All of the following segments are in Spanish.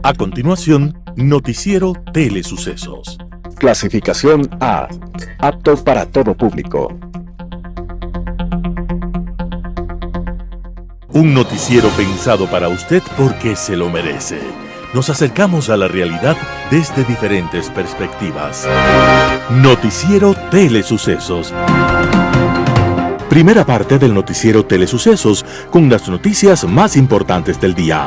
A continuación, Noticiero Telesucesos. Clasificación A. Apto para todo público. Un noticiero pensado para usted porque se lo merece. Nos acercamos a la realidad desde diferentes perspectivas. Noticiero Telesucesos. Primera parte del Noticiero Telesucesos, con las noticias más importantes del día.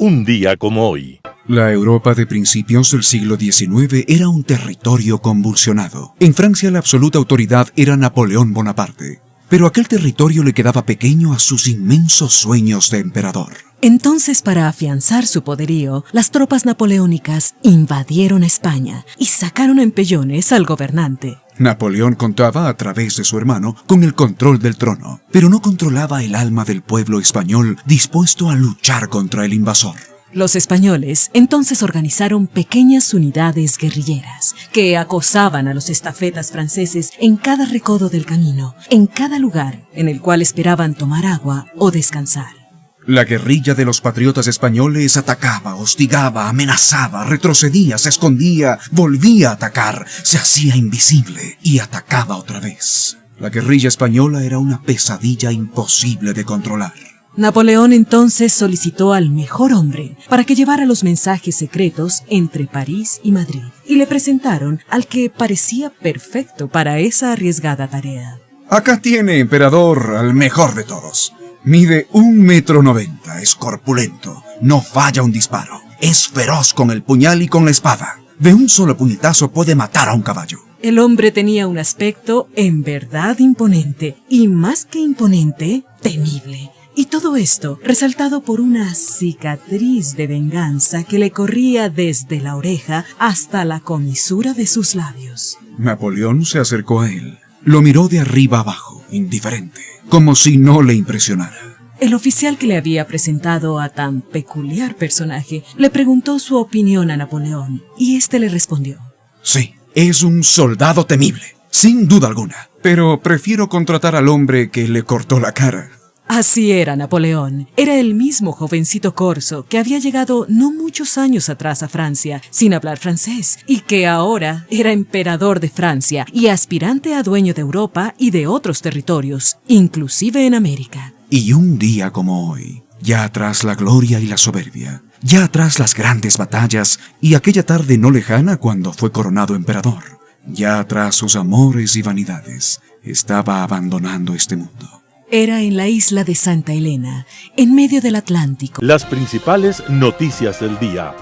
Un día como hoy. La Europa de principios del siglo XIX era un territorio convulsionado. En Francia la absoluta autoridad era Napoleón Bonaparte, pero aquel territorio le quedaba pequeño a sus inmensos sueños de emperador. Entonces, para afianzar su poderío, las tropas napoleónicas invadieron España y sacaron a empellones al gobernante. Napoleón contaba, a través de su hermano, con el control del trono, pero no controlaba el alma del pueblo español dispuesto a luchar contra el invasor. Los españoles entonces organizaron pequeñas unidades guerrilleras que acosaban a los estafetas franceses en cada recodo del camino, en cada lugar en el cual esperaban tomar agua o descansar. La guerrilla de los patriotas españoles atacaba, hostigaba, amenazaba, retrocedía, se escondía, volvía a atacar, se hacía invisible y atacaba otra vez. La guerrilla española era una pesadilla imposible de controlar. Napoleón entonces solicitó al mejor hombre para que llevara los mensajes secretos entre París y Madrid, y le presentaron al que parecía perfecto para esa arriesgada tarea. Acá tiene, emperador, al mejor de todos. Mide 1,90 m, es corpulento, no falla un disparo, es feroz con el puñal y con la espada. De un solo puñetazo puede matar a un caballo. El hombre tenía un aspecto en verdad imponente, y más que imponente, temible. Y todo esto resaltado por una cicatriz de venganza que le corría desde la oreja hasta la comisura de sus labios. Napoleón se acercó a él. Lo miró de arriba abajo, indiferente, como si no le impresionara. El oficial que le había presentado a tan peculiar personaje le preguntó su opinión a Napoleón, y éste le respondió: Sí, es un soldado temible, sin duda alguna, pero prefiero contratar al hombre que le cortó la cara. Así era Napoleón. Era el mismo jovencito corso que había llegado no muchos años atrás a Francia sin hablar francés y que ahora era emperador de Francia y aspirante a dueño de Europa y de otros territorios, inclusive en América. Y un día como hoy, ya atrás la gloria y la soberbia, ya atrás las grandes batallas y aquella tarde no lejana cuando fue coronado emperador, ya atrás sus amores y vanidades, estaba abandonando este mundo. Era en la isla de Santa Elena, en medio del Atlántico. Las principales noticias del día.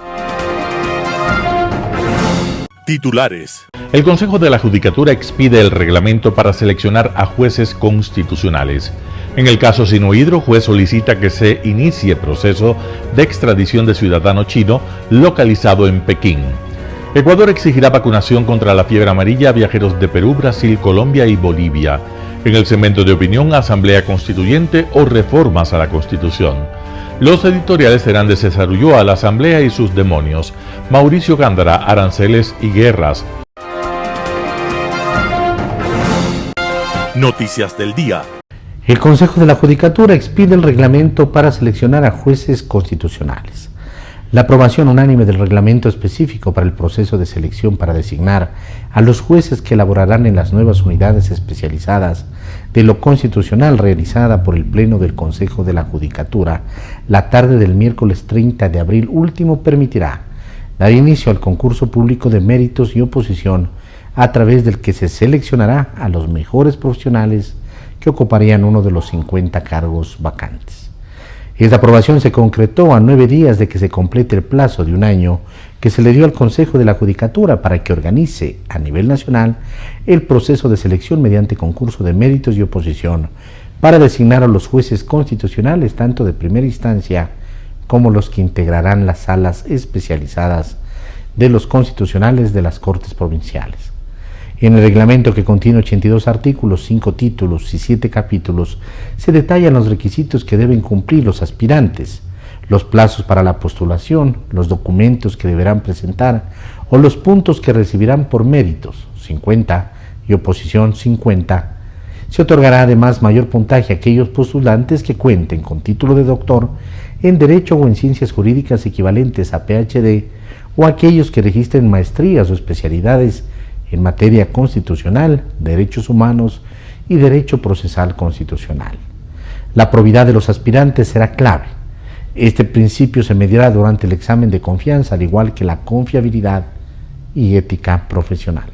Titulares. El Consejo de la Judicatura expide el reglamento para seleccionar a jueces constitucionales. En el caso Sinohydro, juez solicita que se inicie proceso de extradición de ciudadano chino localizado en Pekín. Ecuador exigirá vacunación contra la fiebre amarilla a viajeros de Perú, Brasil, Colombia y Bolivia. En el segmento de opinión, Asamblea Constituyente o reformas a la Constitución. Los editoriales serán de César Ulloa, la Asamblea y sus demonios, Mauricio Gándara, aranceles y guerras. Noticias del día. El Consejo de la Judicatura expide el reglamento para seleccionar a jueces constitucionales. La aprobación unánime del reglamento específico para el proceso de selección para designar a los jueces que elaborarán en las nuevas unidades especializadas de lo constitucional realizada por el Pleno del Consejo de la Judicatura la tarde del miércoles 30 de abril último permitirá dar inicio al concurso público de méritos y oposición a través del que se seleccionará a los mejores profesionales que ocuparían uno de los 50 cargos vacantes. Esta aprobación se concretó a 9 días de que se complete el plazo de un año que se le dio al Consejo de la Judicatura para que organice a nivel nacional el proceso de selección mediante concurso de méritos y oposición para designar a los jueces constitucionales tanto de primera instancia como los que integrarán las salas especializadas de los constitucionales de las Cortes Provinciales. En el reglamento, que contiene 82 artículos, 5 títulos y 7 capítulos, se detallan los requisitos que deben cumplir los aspirantes, los plazos para la postulación, los documentos que deberán presentar o los puntos que recibirán por méritos, 50, y oposición, 50, Se otorgará además mayor puntaje a aquellos postulantes que cuenten con título de doctor en Derecho o en Ciencias Jurídicas equivalentes a PhD, o aquellos que registren maestrías o especialidades en materia constitucional, derechos humanos y derecho procesal constitucional. La probidad de los aspirantes será clave. Este principio se medirá durante el examen de confianza, al igual que la confiabilidad y ética profesional.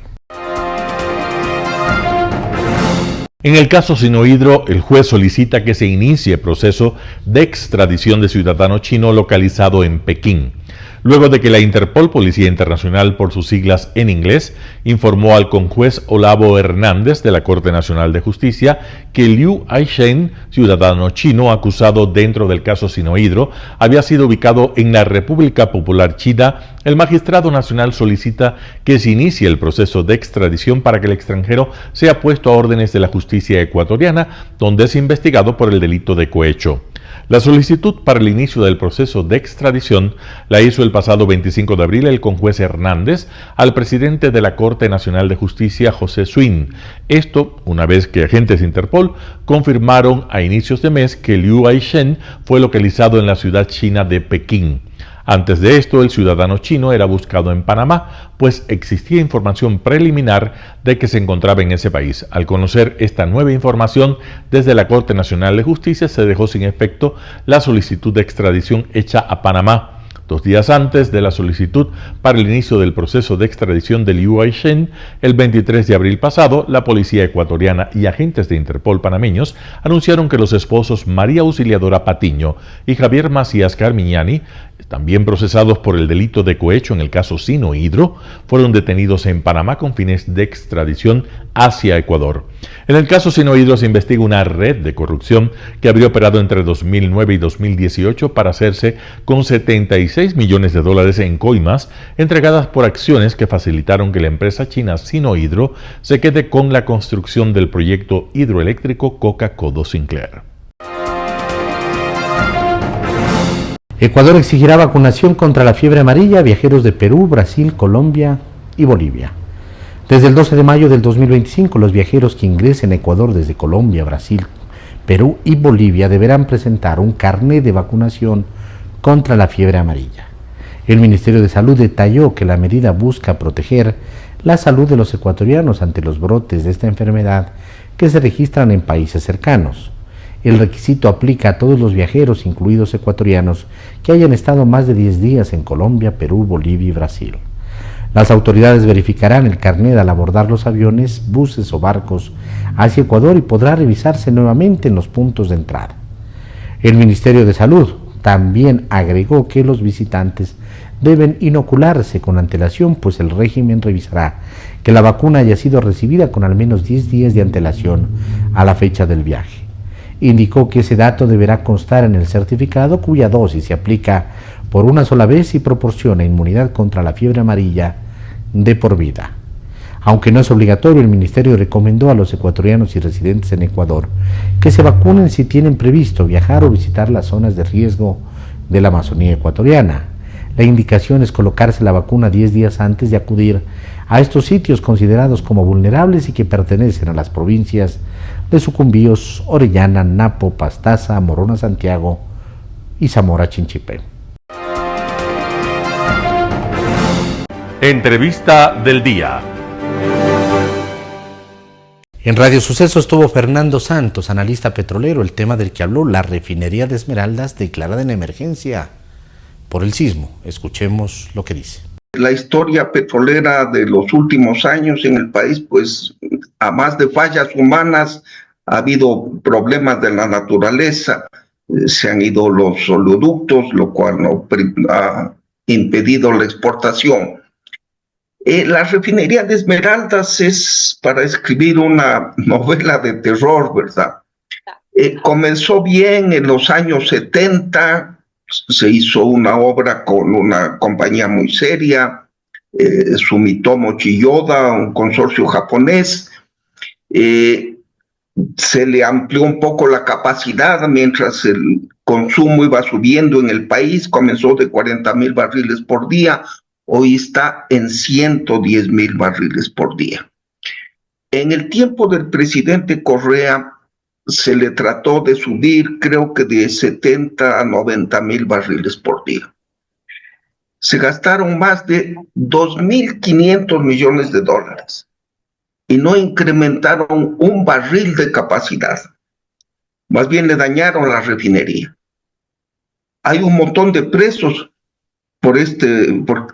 En el caso Sinohydro, el juez solicita que se inicie proceso de extradición de ciudadano chino localizado en Pekín, luego de que la Interpol, Policía Internacional por sus siglas en inglés, informó al conjuez Olavo Hernández de la Corte Nacional de Justicia que Liu Aishen, ciudadano chino acusado dentro del caso Sinohydro, había sido ubicado en la República Popular China. El magistrado nacional solicita que se inicie el proceso de extradición para que el extranjero sea puesto a órdenes de la justicia ecuatoriana, donde es investigado por el delito de cohecho. La solicitud para el inicio del proceso de extradición la hizo el pasado 25 de abril el conjuez Hernández al presidente de la Corte Nacional de Justicia, José Swin. Esto una vez que agentes de Interpol confirmaron a inicios de mes que Liu Aishen fue localizado en la ciudad china de Pekín. Antes de esto, el ciudadano chino era buscado en Panamá, pues existía información preliminar de que se encontraba en ese país. Al conocer esta nueva información, desde la Corte Nacional de Justicia se dejó sin efecto la solicitud de extradición hecha a Panamá. 2 días antes de la solicitud para el inicio del proceso de extradición de Liu Aishen, el 23 de abril pasado, la policía ecuatoriana y agentes de Interpol panameños anunciaron que los esposos María Auxiliadora Patiño y Javier Macías Carmiñani, también procesados por el delito de cohecho en el caso Sinohydro, fueron detenidos en Panamá con fines de extradición hacia Ecuador. En el caso Sinohydro se investiga una red de corrupción que habría operado entre 2009 y 2018 para hacerse con 76 millones de dólares en coimas entregadas por acciones que facilitaron que la empresa china Sinohydro se quede con la construcción del proyecto hidroeléctrico Coca-Codo Sinclair. Ecuador exigirá vacunación contra la fiebre amarilla a viajeros de Perú, Brasil, Colombia y Bolivia. Desde el 12 de mayo del 2025, los viajeros que ingresen a Ecuador desde Colombia, Brasil, Perú y Bolivia deberán presentar un carnet de vacunación contra la fiebre amarilla. El Ministerio de Salud detalló que la medida busca proteger la salud de los ecuatorianos ante los brotes de esta enfermedad que se registran en países cercanos. El requisito aplica a todos los viajeros, incluidos ecuatorianos, que hayan estado más de 10 días en Colombia, Perú, Bolivia y Brasil. Las autoridades verificarán el carnet al abordar los aviones, buses o barcos hacia Ecuador y podrá revisarse nuevamente en los puntos de entrada. El Ministerio de Salud también agregó que los visitantes deben inocularse con antelación, pues el régimen revisará que la vacuna haya sido recibida con al menos 10 días de antelación a la fecha del viaje. Indicó que ese dato deberá constar en el certificado, cuya dosis se aplica por una sola vez y proporciona inmunidad contra la fiebre amarilla de por vida. Aunque no es obligatorio, el Ministerio recomendó a los ecuatorianos y residentes en Ecuador que se vacunen si tienen previsto viajar o visitar las zonas de riesgo de la Amazonía ecuatoriana. La indicación es colocarse la vacuna 10 días antes de acudir a estos sitios considerados como vulnerables y que pertenecen a las provincias de Sucumbíos, Orellana, Napo, Pastaza, Morona, Santiago y Zamora, Chinchipe. Entrevista del día. En Radio Suceso estuvo Fernando Santos, analista petrolero. El tema del que habló: la refinería de Esmeraldas declarada en emergencia por el sismo. Escuchemos lo que dice. La historia petrolera de los últimos años en el país, pues, a más de fallas humanas, ha habido problemas de la naturaleza, se han ido los oleoductos, lo cual no ha impedido la exportación. La refinería de Esmeraldas es para escribir una novela de terror, ¿verdad? Comenzó bien en los años 70, se hizo una obra con una compañía muy seria, Sumitomo Chiyoda, un consorcio japonés. Se le amplió un poco la capacidad mientras el consumo iba subiendo en el país. Comenzó de 40,000 barriles por día, hoy está en 110,000 barriles por día. En el tiempo del presidente Correa se le trató de subir, creo que de 70 a 90 mil barriles por día. Se gastaron más de 2.500 millones de dólares y no incrementaron un barril de capacidad. Más bien le dañaron la refinería. Hay un montón de presos por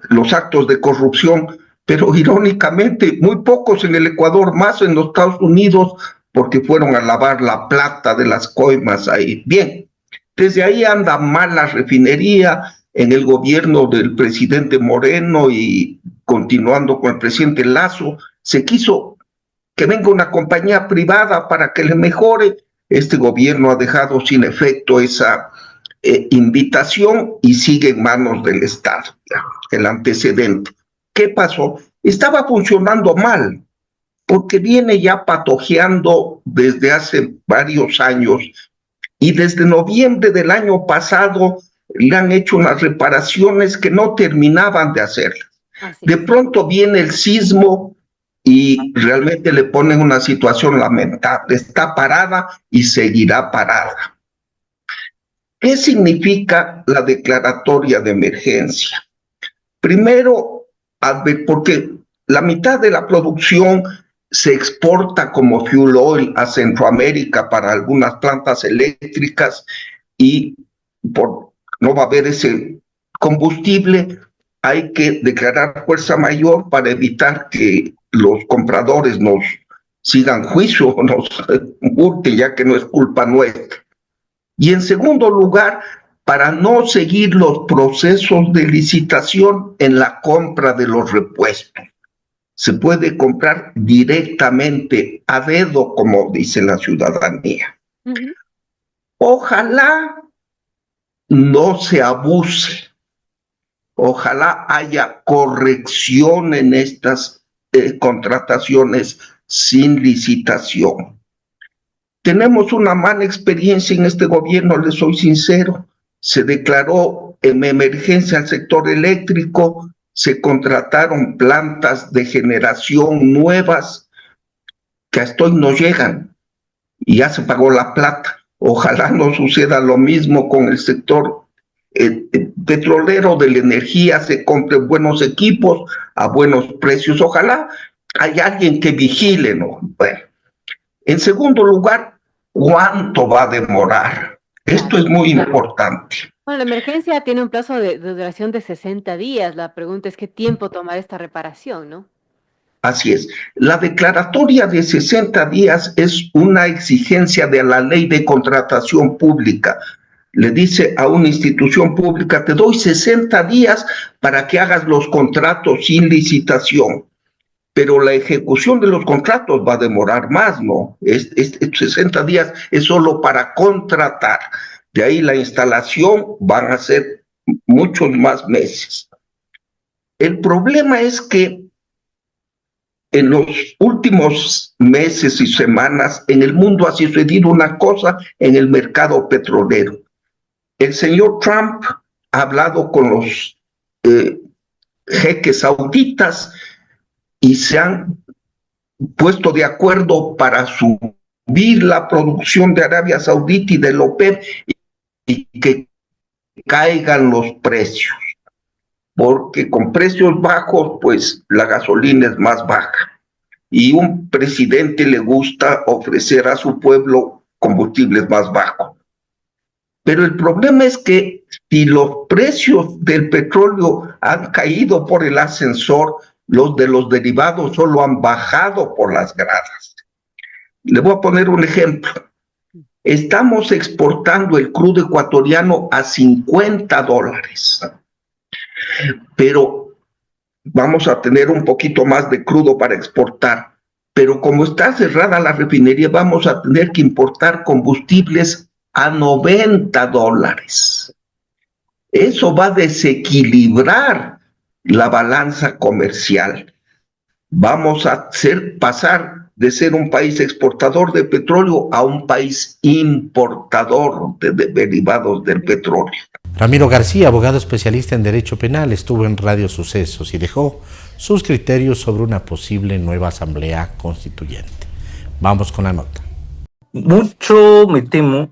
los actos de corrupción, pero irónicamente muy pocos en el Ecuador, más en los Estados Unidos, porque fueron a lavar la plata de las coimas ahí. Bien, desde ahí anda mal la refinería en el gobierno del presidente Moreno y continuando con el presidente Lasso, se quiso que venga una compañía privada para que le mejore. Este gobierno ha dejado sin efecto esa invitación y sigue en manos del Estado, el antecedente. ¿Qué pasó? Estaba funcionando mal, porque viene ya patojeando desde hace varios años y desde noviembre del año pasado le han hecho unas reparaciones que no terminaban de hacerlas. De pronto viene el sismo y realmente le ponen una situación lamentable. Está parada y seguirá parada. ¿Qué significa la declaratoria de emergencia? Primero, porque la mitad de la producción se exporta como fuel oil a Centroamérica para algunas plantas eléctricas y no va a haber ese combustible, hay que declarar fuerza mayor para evitar que los compradores nos sigan juicio o nos hurten, ya que no es culpa nuestra. Y en segundo lugar, para no seguir los procesos de licitación en la compra de los repuestos. Se puede comprar directamente a dedo, como dice la ciudadanía. Ojalá no se abuse. Ojalá haya corrección en estas contrataciones sin licitación. Tenemos una mala experiencia en este gobierno, les soy sincero. Se declaró en emergencia al sector eléctrico, se contrataron plantas de generación nuevas que hasta hoy no llegan y ya se pagó la plata. Ojalá no suceda lo mismo con el sector petrolero de la energía, se compren buenos equipos a buenos precios. Ojalá haya alguien que vigile, ¿no? Bueno. En segundo lugar, ¿cuánto va a demorar? Esto es muy importante. Bueno, la emergencia tiene un plazo de duración de 60 días. La pregunta es qué tiempo tomará esta reparación, ¿no? Así es. La declaratoria de 60 días es una exigencia de la ley de contratación pública. Le dice a una institución pública, te doy 60 días para que hagas los contratos sin licitación. Pero la ejecución de los contratos va a demorar más, ¿no? 60 días es solo para contratar. De ahí la instalación van a ser muchos más meses. El problema es que en los últimos meses y semanas en el mundo ha sucedido una cosa en el mercado petrolero. El señor Trump ha hablado con los jeques sauditas y se han puesto de acuerdo para subir la producción de Arabia Saudita y del OPEP y que caigan los precios, porque con precios bajos, pues la gasolina es más baja. Y un presidente le gusta ofrecer a su pueblo combustibles más bajos. Pero el problema es que si los precios del petróleo han caído por el ascensor, los de los derivados solo han bajado por las gradas. Le voy a poner un ejemplo. Estamos exportando el crudo ecuatoriano a $50, pero vamos a tener un poquito más de crudo para exportar. Pero como está cerrada la refinería, vamos a tener que importar combustibles a $90. Eso va a desequilibrar la balanza comercial. Vamos a pasar de ser un país exportador de petróleo a un país importador de derivados del petróleo. Ramiro García, abogado especialista en Derecho Penal, estuvo en Radio Sucesos y dejó sus criterios sobre una posible nueva asamblea constituyente. Vamos con la nota. Mucho me temo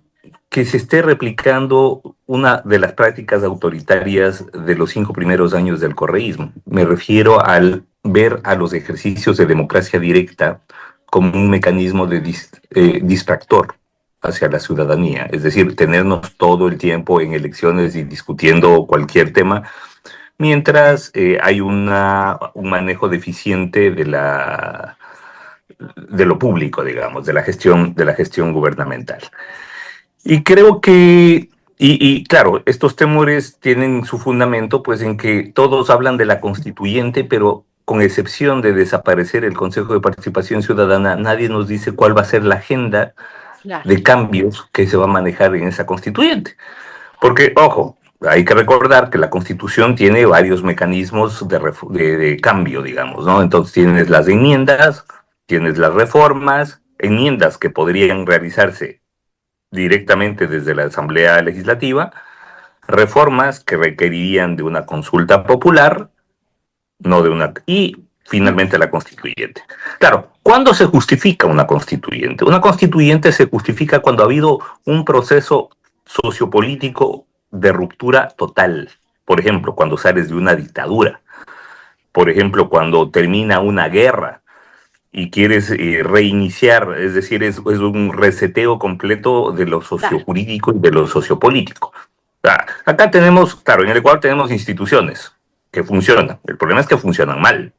que se esté replicando una de las prácticas autoritarias de los 5 primeros años del correísmo. Me refiero al ver a los ejercicios de democracia directa como un mecanismo de distractor hacia la ciudadanía, es decir, tenernos todo el tiempo en elecciones y discutiendo cualquier tema, mientras hay un manejo deficiente de lo público, digamos, de la gestión gubernamental. Y creo que, claro, estos temores tienen su fundamento pues en que todos hablan de la constituyente, pero con excepción de desaparecer el Consejo de Participación Ciudadana, nadie nos dice cuál va a ser la agenda de cambios que se va a manejar en esa constituyente. Porque, ojo, hay que recordar que la Constitución tiene varios mecanismos de cambio, digamos, ¿no? Entonces tienes las enmiendas, tienes las reformas, enmiendas que podrían realizarse directamente desde la Asamblea Legislativa, reformas que requerirían de una consulta popular, y finalmente la constituyente. Claro, ¿cuándo se justifica una constituyente? Una constituyente se justifica cuando ha habido un proceso sociopolítico de ruptura total. Por ejemplo, cuando sales de una dictadura. Por ejemplo, cuando termina una guerra y quieres reiniciar, es decir, es un reseteo completo de lo sociojurídico y de lo sociopolítico. Acá tenemos, claro, en el Ecuador tenemos instituciones que funcionan. El problema es que funcionan mal.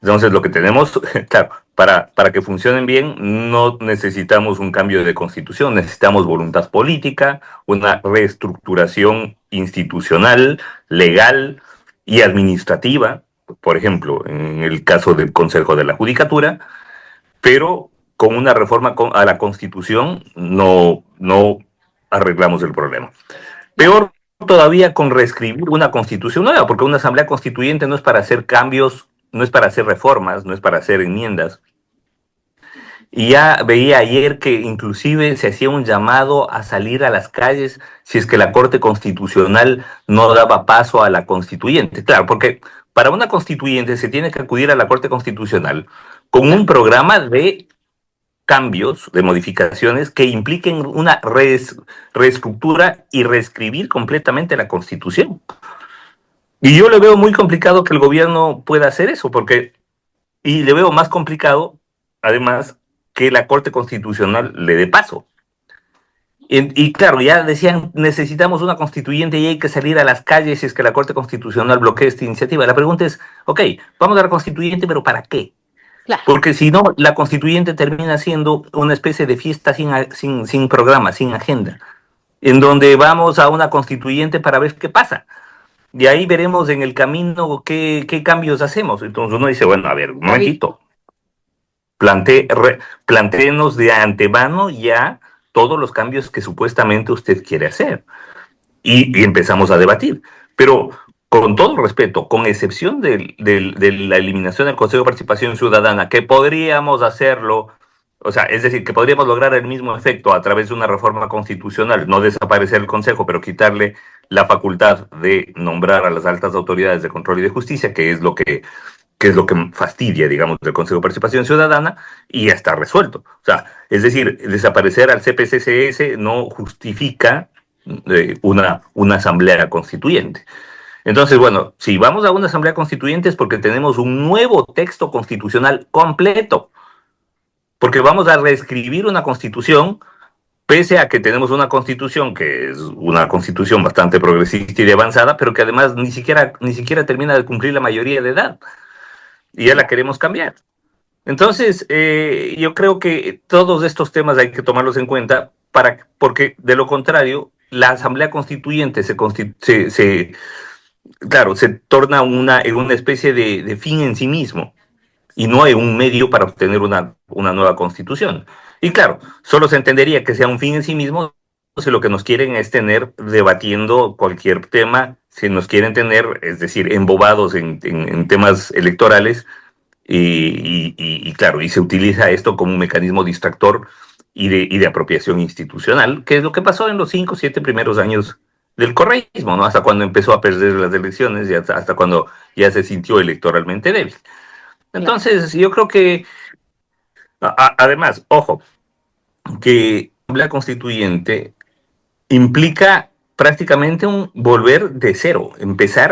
Entonces, lo que tenemos, claro, para que funcionen bien, no necesitamos un cambio de constitución, necesitamos voluntad política, una reestructuración institucional, legal y administrativa, por ejemplo, en el caso del Consejo de la Judicatura, pero con una reforma a la Constitución no arreglamos el problema. Peor todavía con reescribir una Constitución nueva, porque una Asamblea Constituyente no es para hacer cambios, no es para hacer reformas, no es para hacer enmiendas. Y ya veía ayer que inclusive se hacía un llamado a salir a las calles si es que la Corte Constitucional no daba paso a la constituyente. Claro, porque para una constituyente se tiene que acudir a la Corte Constitucional con un programa de cambios, de modificaciones que impliquen una reestructura y reescribir completamente la Constitución. Y yo le veo muy complicado que el gobierno pueda hacer eso, y le veo más complicado, además, que la Corte Constitucional le dé paso. Y claro, ya decían, necesitamos una constituyente y hay que salir a las calles si es que la Corte Constitucional bloquea esta iniciativa. La pregunta es, ok, vamos a la constituyente, pero ¿para qué? Claro. Porque si no, la constituyente termina siendo una especie de fiesta sin programa, sin agenda, en donde vamos a una constituyente para ver qué pasa. Y ahí veremos en el camino qué cambios hacemos. Entonces uno dice, bueno, a ver, un momentito. Plantéenos de antemano ya todos los cambios que supuestamente usted quiere hacer. Y empezamos a debatir. Pero con todo respeto, con excepción de la eliminación del Consejo de Participación Ciudadana, que podríamos hacerlo, o sea, es decir, que podríamos lograr el mismo efecto a través de una reforma constitucional, no desaparecer el Consejo, pero quitarle la facultad de nombrar a las altas autoridades de control y de justicia, que es lo que fastidia, digamos, del Consejo de Participación Ciudadana, y ya está resuelto. O sea, es decir, desaparecer al CPCCS no justifica una asamblea constituyente. Entonces, bueno, si vamos a una asamblea constituyente es porque tenemos un nuevo texto constitucional completo, porque vamos a reescribir una constitución, pese a que tenemos una constitución que es una constitución bastante progresista y de avanzada, pero que además ni siquiera termina de cumplir la mayoría de edad, y ya la queremos cambiar. Entonces, yo creo que todos estos temas hay que tomarlos en cuenta, porque de lo contrario, la asamblea constituyente se torna en una especie de fin en sí mismo, y no en un medio para obtener una nueva constitución. Y claro, solo se entendería que sea un fin en sí mismo si lo que nos quieren es tener debatiendo cualquier tema, si nos quieren tener, es decir, embobados en temas electorales, y claro, y se utiliza esto como un mecanismo distractor y de apropiación institucional, que es lo que pasó en los 5 o 7 primeros años del correísmo, ¿no? Hasta cuando empezó a perder las elecciones y hasta cuando ya se sintió electoralmente débil. Entonces, yo creo que, además, ojo, que la constituyente implica prácticamente un volver de cero,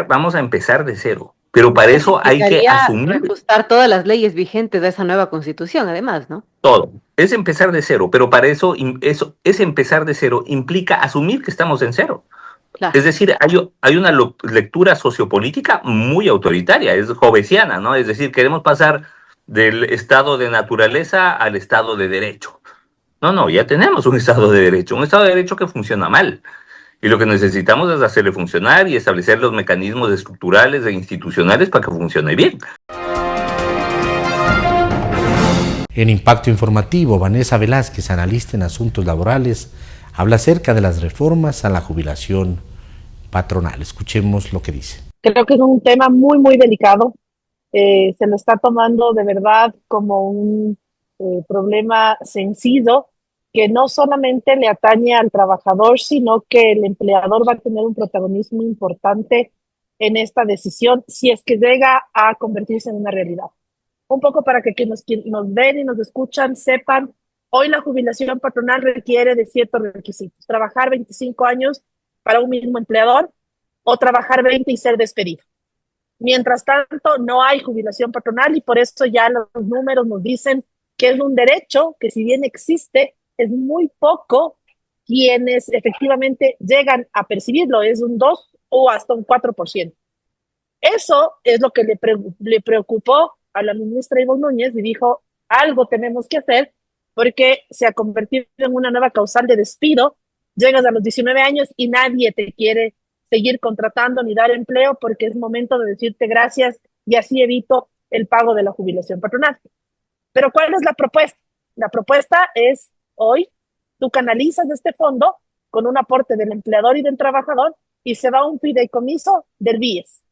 vamos a empezar de cero, pero para eso hay que asumir reajustar todas las leyes vigentes de esa nueva constitución, además, ¿no? todo, es empezar de cero, pero para eso, ese empezar de cero implica asumir que estamos en cero. Claro. Es decir, hay una lectura sociopolítica muy autoritaria, es hobbesiana, ¿no? Es decir, queremos pasar del estado de naturaleza al estado de derecho. No, ya tenemos un estado de derecho que funciona mal. Y lo que necesitamos es hacerle funcionar y establecer los mecanismos estructurales e institucionales para que funcione bien. En Impacto Informativo, Vanessa Velázquez, analista en asuntos laborales, habla acerca de las reformas a la jubilación patronal. Escuchemos lo que dice. Creo que es un tema muy, muy delicado. Se lo está tomando de verdad como un problema sencillo que no solamente le atañe al trabajador, sino que el empleador va a tener un protagonismo importante en esta decisión si es que llega a convertirse en una realidad. Un poco para que quienes nos ven y nos escuchan sepan, hoy la jubilación patronal requiere de ciertos requisitos. Trabajar 25 años para un mismo empleador o trabajar 20 y ser despedido. Mientras tanto, no hay jubilación patronal y por eso ya los números nos dicen que es un derecho que, si bien existe, es muy poco quienes efectivamente llegan a percibirlo, es un 2 o hasta un 4%. Eso es lo que le preocupó a la ministra Ivonne Núñez y dijo, algo tenemos que hacer porque se ha convertido en una nueva causal de despido. Llegas a los 19 años y nadie te quiere seguir contratando ni dar empleo porque es momento de decirte gracias y así evito el pago de la jubilación patronal. Pero ¿cuál es la propuesta? La propuesta es, hoy tú canalizas este fondo con un aporte del empleador y del trabajador y se va a un fideicomiso del BIES.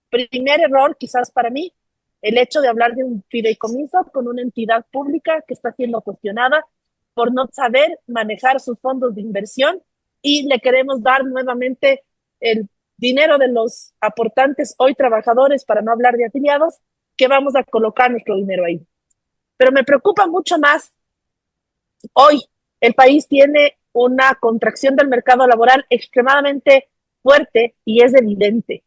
Primer error, quizás para mí, el hecho de hablar de un fideicomiso con una entidad pública que está siendo cuestionada por no saber manejar sus fondos de inversión y le queremos dar nuevamente el dinero de los aportantes, hoy trabajadores, para no hablar de afiliados, que vamos a colocar nuestro dinero ahí. Pero me preocupa mucho más. Hoy el país tiene una contracción del mercado laboral extremadamente fuerte y es evidente.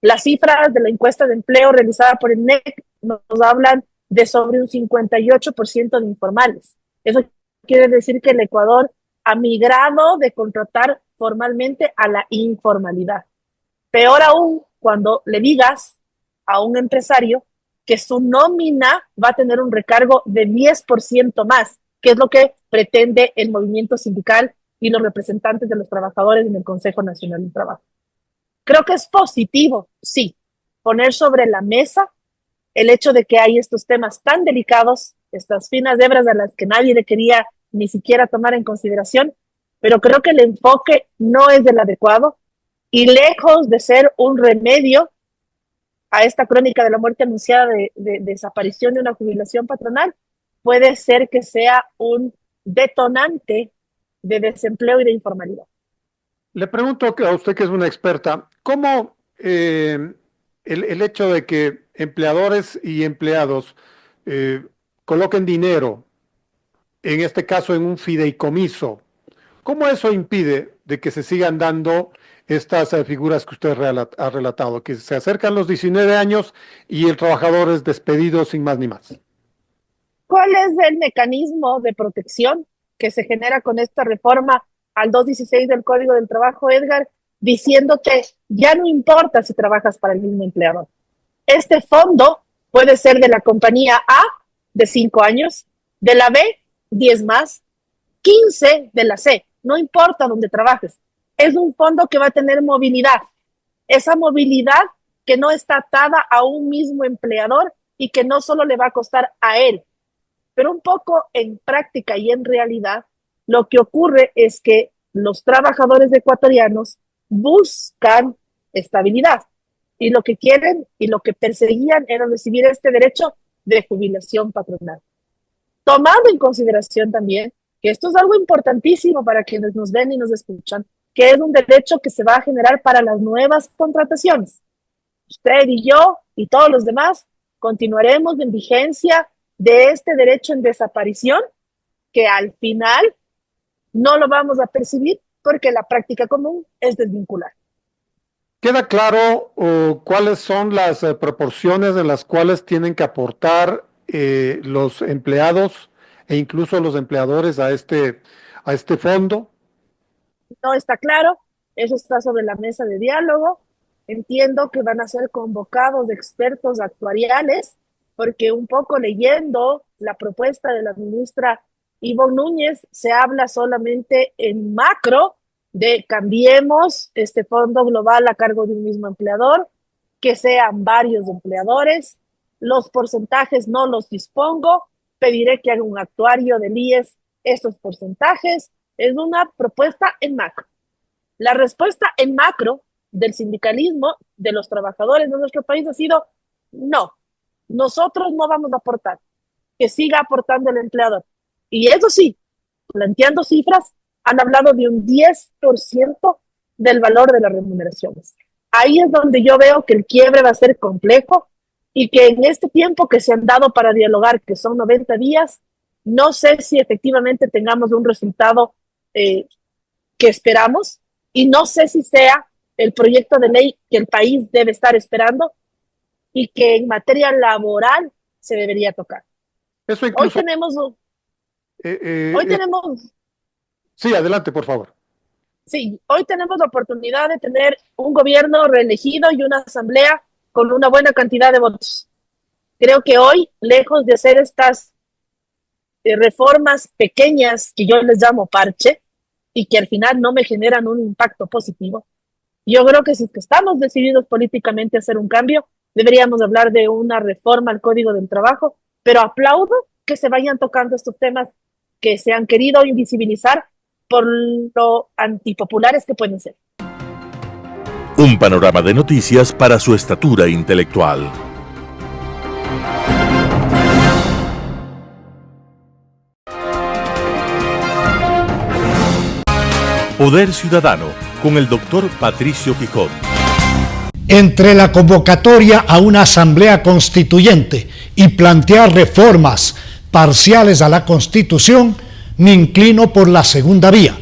Las cifras de la encuesta de empleo realizada por el INEC nos hablan de sobre un 58% de informales. Eso quiere decir que el Ecuador ha migrado de contratar formalmente a la informalidad. Peor aún cuando le digas a un empresario que su nómina va a tener un recargo de 10% más, que es lo que pretende el movimiento sindical y los representantes de los trabajadores en el Consejo Nacional del Trabajo. Creo que es positivo, sí, poner sobre la mesa el hecho de que hay estos temas tan delicados, estas finas hebras a las que nadie le quería ni siquiera tomar en consideración, pero creo que el enfoque no es el adecuado y lejos de ser un remedio a esta crónica de la muerte anunciada de desaparición de una jubilación patronal, puede ser que sea un detonante de desempleo y de informalidad. Le pregunto a usted, que es una experta, ¿cómo el hecho de que empleadores y empleados coloquen dinero, en este caso en un fideicomiso, cómo eso impide de que se sigan dando estas figuras que usted ha relatado, que se acercan los 19 años y el trabajador es despedido sin más ni más? ¿Cuál es el mecanismo de protección que se genera con esta reforma al 216 del Código del Trabajo, Edgar, diciéndote ya no importa si trabajas para el mismo empleador? Este fondo puede ser de la compañía A de 5 años, de la B 10 más, 15 de la C, no importa dónde trabajes. Es un fondo que va a tener movilidad. Esa movilidad que no está atada a un mismo empleador y que no solo le va a costar a él, pero un poco en práctica y en realidad, lo que ocurre es que los trabajadores ecuatorianos buscan estabilidad y lo que quieren y lo que perseguían era recibir este derecho de jubilación patronal. Tomando en consideración también que esto es algo importantísimo para quienes nos ven y nos escuchan, que es un derecho que se va a generar para las nuevas contrataciones. Usted y yo y todos los demás continuaremos en vigencia de este derecho en desaparición, que al final no lo vamos a percibir porque la práctica común es desvincular. ¿Queda claro cuáles son las proporciones en las cuales tienen que aportar los empleados e incluso los empleadores a este fondo? No está claro, eso está sobre la mesa de diálogo. Entiendo que van a ser convocados expertos actuariales, porque un poco leyendo la propuesta de la ministra Ivonne Núñez, se habla solamente en macro de cambiemos este fondo global a cargo de un mismo empleador, que sean varios empleadores. Los porcentajes no los dispongo, pediré que haga un actuario del IES estos porcentajes. Es una propuesta en macro. La respuesta en macro del sindicalismo, de los trabajadores de nuestro país ha sido no, nosotros no vamos a aportar, que siga aportando el empleador. Y eso sí, planteando cifras, han hablado de un 10% del valor de las remuneraciones. Ahí es donde yo veo que el quiebre va a ser complejo y que en este tiempo que se han dado para dialogar, que son 90 días, no sé si efectivamente tengamos un resultado que esperamos, y no sé si sea el proyecto de ley que el país debe estar esperando y que en materia laboral se debería tocar. Eso incluso, hoy tenemos... Sí, adelante, por favor. Sí, hoy tenemos la oportunidad de tener un gobierno reelegido y una asamblea con una buena cantidad de votos. Creo que hoy, lejos de hacer estas reformas pequeñas que yo les llamo parche y que al final no me generan un impacto positivo, yo creo que si estamos decididos políticamente a hacer un cambio, deberíamos hablar de una reforma al Código del Trabajo, pero aplaudo que se vayan tocando estos temas que se han querido invisibilizar por lo antipopulares que pueden ser. Un panorama de noticias para su estatura intelectual. Poder Ciudadano, con el doctor Patricio Quijón. Entre la convocatoria a una asamblea constituyente y plantear reformas parciales a la Constitución, me inclino por la segunda vía.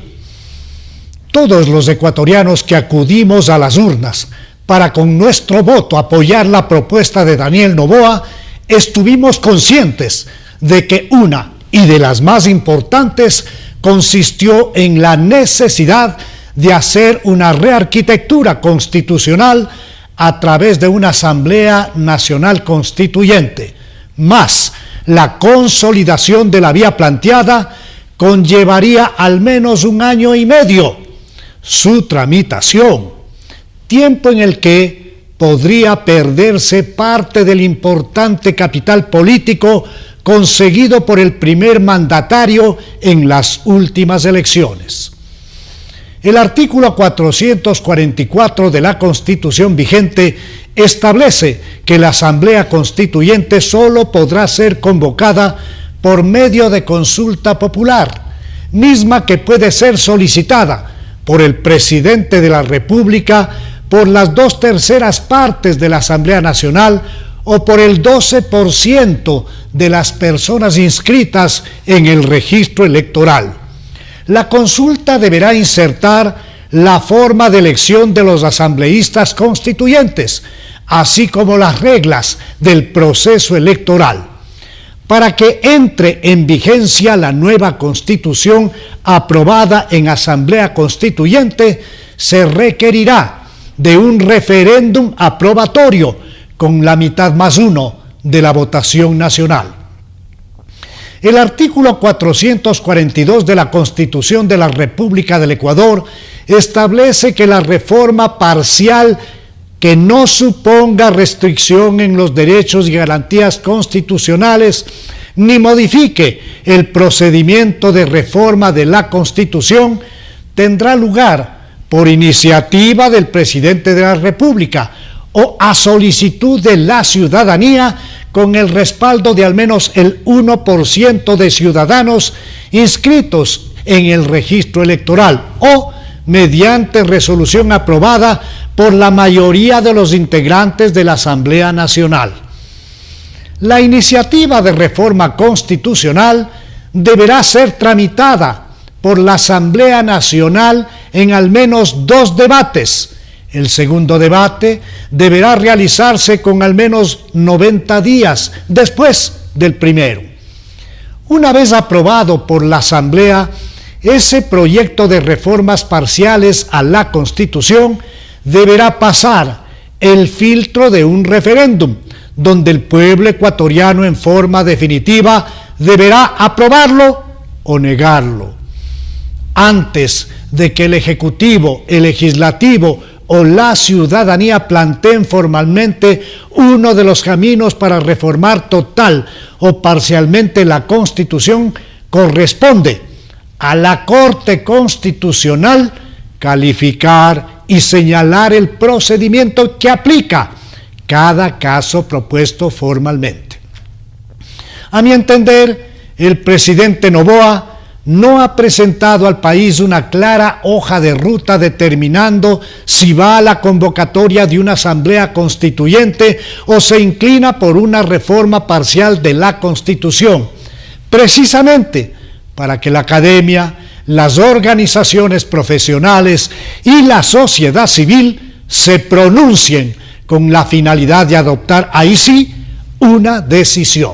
Todos los ecuatorianos que acudimos a las urnas para con nuestro voto apoyar la propuesta de Daniel Noboa, estuvimos conscientes de que una y de las más importantes consistió en la necesidad de hacer una rearquitectura constitucional a través de una Asamblea Nacional Constituyente, más la consolidación de la vía planteada conllevaría al menos 1 año y medio su tramitación, tiempo en el que podría perderse parte del importante capital político conseguido por el primer mandatario en las últimas elecciones. El artículo 444 de la Constitución vigente establece que la Asamblea Constituyente solo podrá ser convocada por medio de consulta popular, misma que puede ser solicitada por el presidente de la República, por las 2/3 partes de la Asamblea Nacional o por el 12% de las personas inscritas en el registro electoral. La consulta deberá insertar la forma de elección de los asambleístas constituyentes, así como las reglas del proceso electoral. Para que entre en vigencia la nueva Constitución aprobada en Asamblea Constituyente, se requerirá de un referéndum aprobatorio con la mitad más 1 de la votación nacional. El artículo 442 de la Constitución de la República del Ecuador establece que la reforma parcial que no suponga restricción en los derechos y garantías constitucionales ni modifique el procedimiento de reforma de la Constitución tendrá lugar por iniciativa del presidente de la República o a solicitud de la ciudadanía con el respaldo de al menos el 1% de ciudadanos inscritos en el registro electoral o mediante resolución aprobada por la mayoría de los integrantes de la Asamblea Nacional. La iniciativa de reforma constitucional deberá ser tramitada por la Asamblea Nacional en al menos 2 debates. El segundo debate deberá realizarse con al menos 90 días después del primero. Una vez aprobado por la Asamblea, ese proyecto de reformas parciales a la Constitución deberá pasar el filtro de un referéndum, donde el pueblo ecuatoriano en forma definitiva deberá aprobarlo o negarlo. Antes de que el Ejecutivo, el Legislativo o la ciudadanía planteen formalmente uno de los caminos para reformar total o parcialmente la Constitución, corresponde a la Corte Constitucional calificar y señalar el procedimiento que aplica cada caso propuesto formalmente. A mi entender, el presidente Noboa no ha presentado al país una clara hoja de ruta determinando si va a la convocatoria de una asamblea constituyente o se inclina por una reforma parcial de la Constitución, precisamente para que la academia, las organizaciones profesionales y la sociedad civil se pronuncien con la finalidad de adoptar ahí sí una decisión.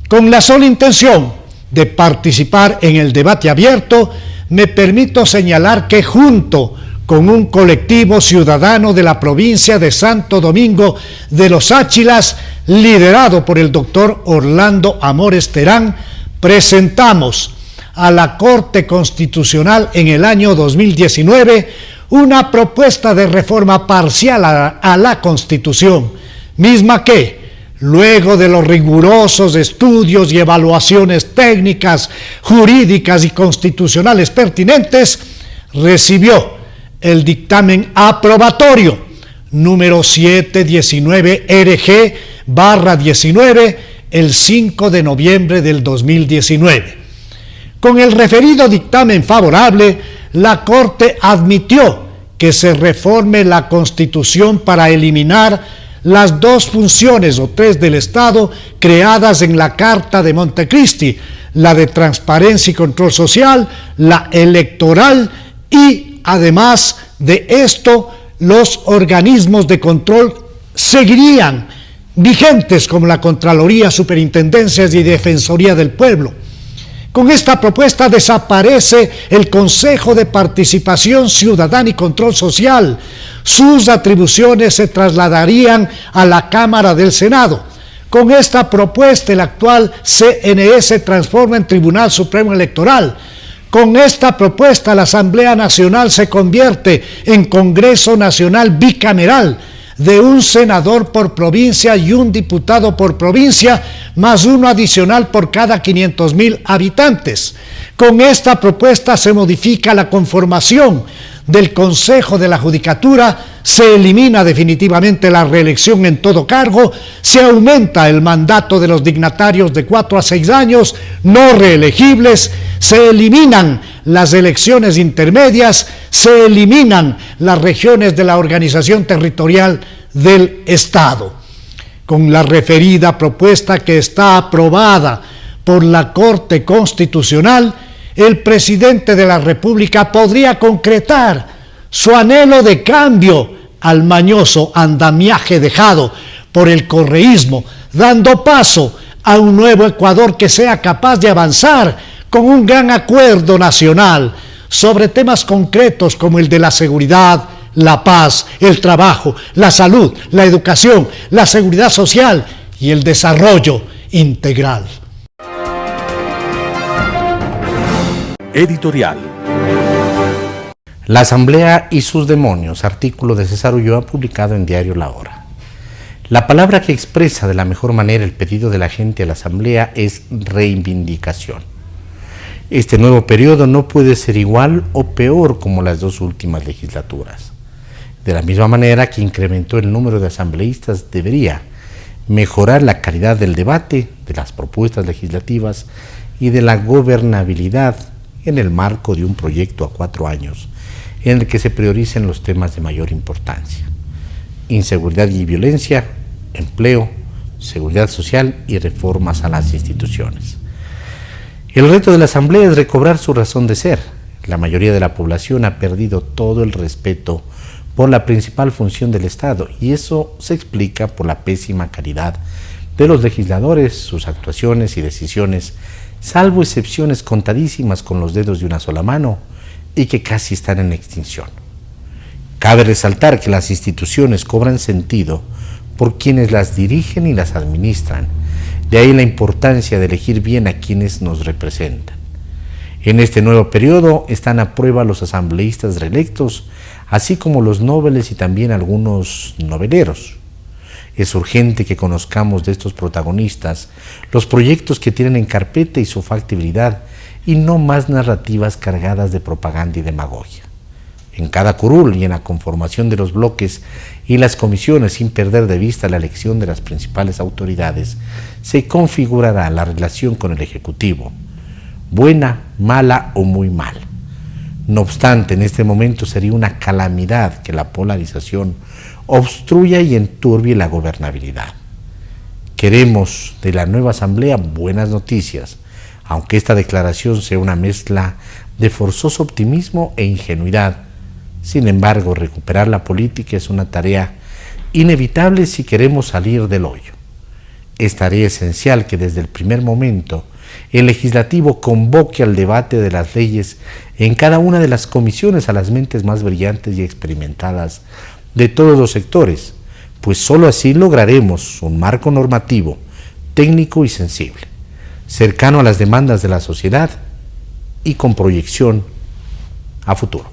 Con la sola intención de participar en el debate abierto, me permito señalar que junto con un colectivo ciudadano de la provincia de Santo Domingo de los Áchilas, liderado por el doctor Orlando Amores Terán, presentamos a la Corte Constitucional en el año 2019 una propuesta de reforma parcial a la Constitución, misma que, luego de los rigurosos estudios y evaluaciones técnicas, jurídicas y constitucionales pertinentes, recibió el dictamen aprobatorio número 719-RG/19 el 5 de noviembre del 2019. Con el referido dictamen favorable, la Corte admitió que se reforme la Constitución para eliminar las 2 funciones o 3 del Estado creadas en la Carta de Montecristi, la de transparencia y control social, la electoral y, además de esto, los organismos de control seguirían vigentes como la Contraloría, Superintendencias y Defensoría del Pueblo. Con esta propuesta desaparece el Consejo de Participación Ciudadana y Control Social. Sus atribuciones se trasladarían a la Cámara del Senado. Con esta propuesta, el actual CNE se transforma en Tribunal Supremo Electoral. Con esta propuesta, la Asamblea Nacional se convierte en Congreso Nacional bicameral, de un senador por provincia y un diputado por provincia, más uno adicional por cada 500,000 habitantes. Con esta propuesta se modifica la conformación del Consejo de la Judicatura, se elimina definitivamente la reelección en todo cargo, se aumenta el mandato de los dignatarios de 4 a 6 años, no reelegibles, se eliminan las elecciones intermedias, se eliminan las regiones de la organización territorial del Estado. Con la referida propuesta que está aprobada por la Corte Constitucional, el presidente de la República podría concretar su anhelo de cambio al mañoso andamiaje dejado por el correísmo, dando paso a un nuevo Ecuador que sea capaz de avanzar con un gran acuerdo nacional sobre temas concretos como el de la seguridad, la paz, el trabajo, la salud, la educación, la seguridad social y el desarrollo integral. Editorial. La Asamblea y sus demonios, artículo de César Ulloa publicado en Diario La Hora. La palabra que expresa de la mejor manera el pedido de la gente a la Asamblea es reivindicación. Este nuevo periodo no puede ser igual o peor como las 2 últimas legislaturas. De la misma manera que incrementó el número de asambleístas, debería mejorar la calidad del debate, de las propuestas legislativas y de la gobernabilidad en el marco de un proyecto a 4 años en el que se prioricen los temas de mayor importancia: inseguridad y violencia, empleo, seguridad social y reformas a las instituciones. El reto de la Asamblea es recobrar su razón de ser. La mayoría de la población ha perdido todo el respeto por la principal función del Estado, y eso se explica por la pésima calidad de los legisladores, sus actuaciones y decisiones, salvo excepciones contadísimas con los dedos de una sola mano y que casi están en extinción. Cabe resaltar que las instituciones cobran sentido por quienes las dirigen y las administran. De ahí la importancia de elegir bien a quienes nos representan. En este nuevo periodo están a prueba los asambleístas reelectos, así como los nobles y también algunos noveleros. Es urgente que conozcamos de estos protagonistas los proyectos que tienen en carpeta y su factibilidad, y no más narrativas cargadas de propaganda y demagogia. En cada curul y en la conformación de los bloques y las comisiones, sin perder de vista la elección de las principales autoridades, se configurará la relación con el Ejecutivo, buena, mala o muy mal. No obstante, en este momento sería una calamidad que la polarización obstruya y enturbie la gobernabilidad. Queremos de la nueva Asamblea buenas noticias, aunque esta declaración sea una mezcla de forzoso optimismo e ingenuidad. Sin embargo, recuperar la política es una tarea inevitable si queremos salir del hoyo. Es tarea esencial que desde el primer momento el legislativo convoque al debate de las leyes en cada una de las comisiones a las mentes más brillantes y experimentadas de todos los sectores, pues sólo así lograremos un marco normativo, técnico y sensible, cercano a las demandas de la sociedad y con proyección a futuro.